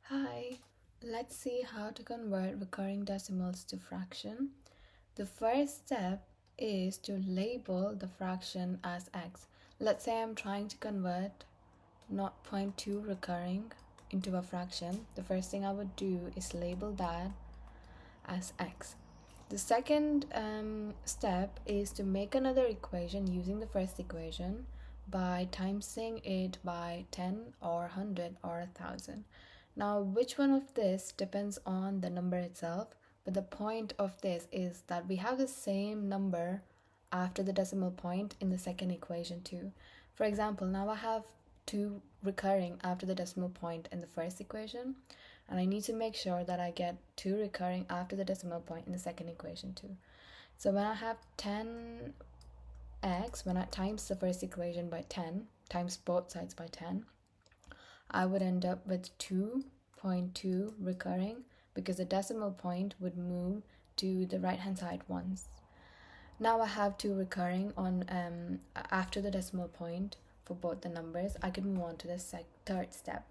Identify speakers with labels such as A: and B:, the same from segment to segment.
A: Hi, let's see how to convert recurring decimals to fraction. The first step is to label the fraction as x. Let's say I'm trying to convert 0.2 recurring into a fraction. The first thing I would do is label that as x. The second step is to make another equation using the first equation by timesing it by 10 or 100 or 1000. Now, which one of this depends on the number itself, but the point of this is that we have the same number after the decimal point in the second equation too. For example, now I have 2 recurring after the decimal point in the first equation, and I need to make sure that I get 2 recurring after the decimal point in the second equation too. So when I have 10x, when I times the first equation by 10, times both sides by 10, I would end up with 2.2 recurring because the decimal point would move to the right hand side once. Now I have 2 recurring on after the decimal point for both the numbers. I could move on to the third step.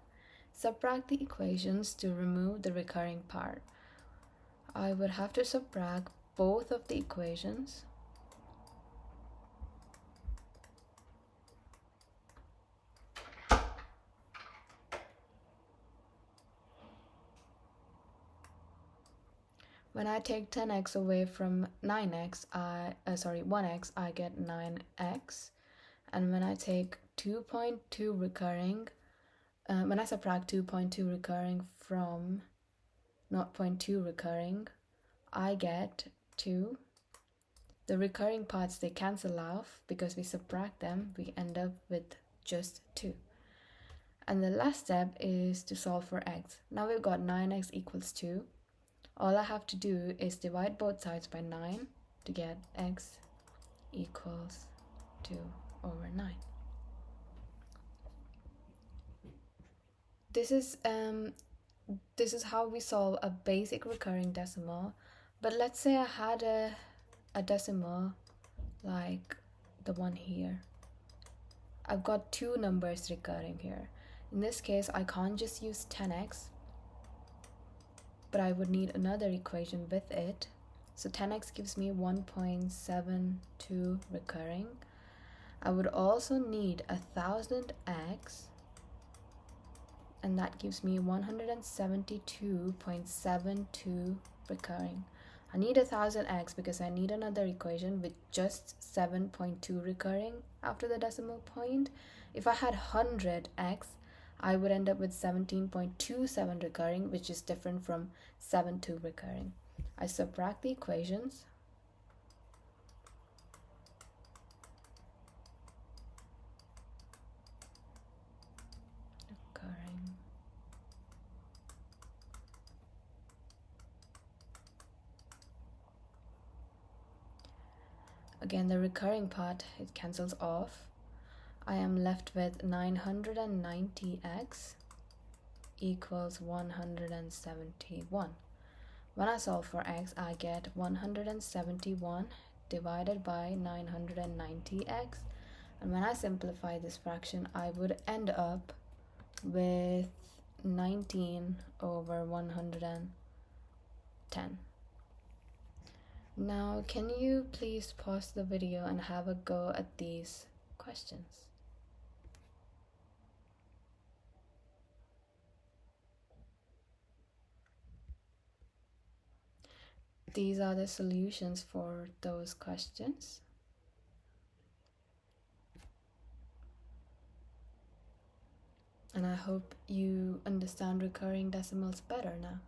A: Subtract the equations to remove the recurring part. I would have to subtract both of the equations. When I take 10x away from 1x, I get 9x. And when I take 2.2 recurring, when I subtract 2.2 recurring from 0.2 recurring, I get 2. The recurring parts, they cancel off because we subtract them, we end up with just 2. And the last step is to solve for x. Now we've got 9x equals 2. All I have to do is divide both sides by 9 to get x equals 2 over 9. This is how we solve a basic recurring decimal. But let's say I had a decimal like the one here. I've got 2 numbers recurring here. In this case, I can't just use 10x, but I would need another equation with it. So 10x gives me 1.72 recurring. I would also need 1000x, and that gives me 172.72 recurring. I need 1000x because I need another equation with just 7.2 recurring after the decimal point. If I had 100x, I would end up with 17.27 recurring, which is different from 7.2 recurring. I subtract the equations. Recurring. Again, the recurring part, it cancels off. I am left with 990x equals 171. When I solve for x, I get 171 divided by 990x. And when I simplify this fraction, I would end up with 19 over 110. Now, can you please pause the video and have a go at these questions? These are the solutions for those questions. And I hope you understand recurring decimals better now.